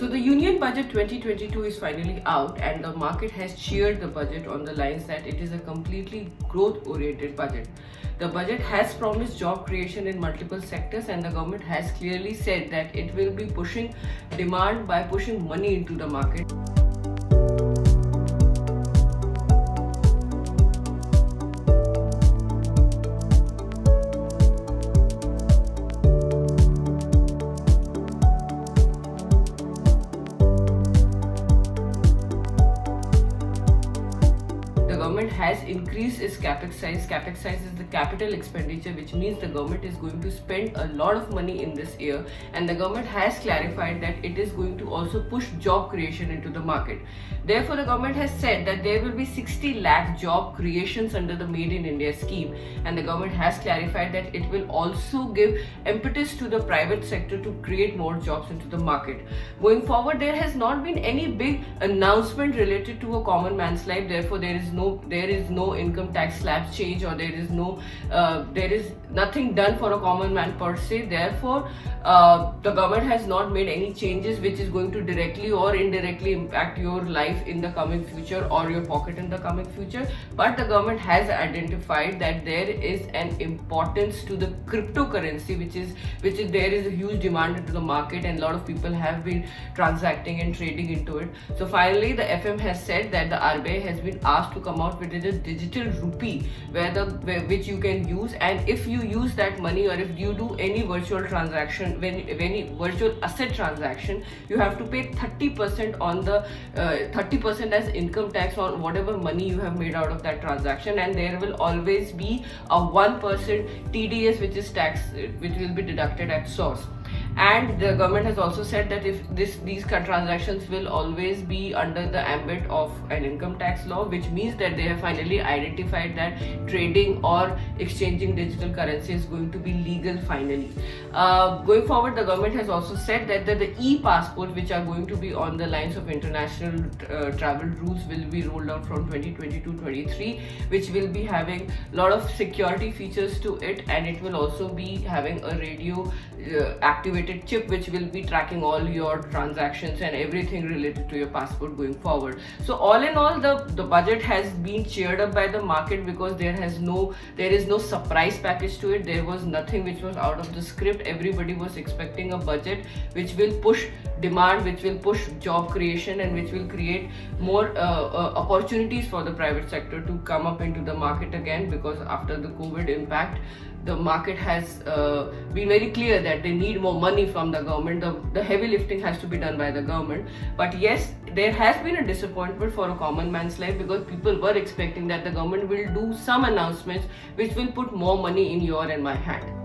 So the Union Budget 2022 is finally out, and the market has cheered the budget on the lines that it is a completely growth-oriented budget. The budget has promised job creation in multiple sectors, and the government has clearly said that it will be pushing demand by pushing money into the market. The government has increased its capex size. Capex size is the capital expenditure, which means the government is going to spend a lot of money in this year, and the government has clarified that it is going to also push job creation into the market. Therefore, the government has said that there will be 60 lakh job creations under the Made in India scheme, and the government has clarified that it will also give impetus to the private sector to create more jobs into the market. Going forward, there has not been any big announcement related to a common man's life. Therefore, there is no income tax slab change, or there is nothing done for a common man per se. Therefore, the government has not made any changes which is going to directly or indirectly impact your life in the coming future or your pocket in the coming future. But the government has identified that there is an importance to the cryptocurrency, which is there is a huge demand into the market, and a lot of people have been transacting and trading into it. So finally, the FM has said that the RBI has been asked to come out with a digital rupee which you can use, and if you use that money, or if you do any virtual transaction, any virtual asset transaction, you have to pay 30% on the 30% as income tax on whatever money you have made out of that transaction, and there will always be a 1% TDS which will be deducted at source. And the government has also said that if these transactions will always be under the ambit of an income tax law, which means that they have finally identified that trading or exchanging digital currency is going to be legal finally. Going forward, the government has also said that the e-passport, which are going to be on the lines of international travel rules, will be rolled out from 2022-23, which will be having a lot of security features to it, and it will also be having a radio activated chip which will be tracking all your transactions and everything related to your passport going forward. So all in all, the budget has been cheered up by the market because there is no surprise package to it. There was nothing which was out of the script. Everybody was expecting a budget which will push demand, which will push job creation, and which will create more opportunities for the private sector to come up into the market again, because after the COVID impact, the market has been very clear that they need more money from the government. The heavy lifting has to be done by the government. But yes, there has been a disappointment for a common man's life, because people were expecting that the government will do some announcements which will put more money in your and my hand.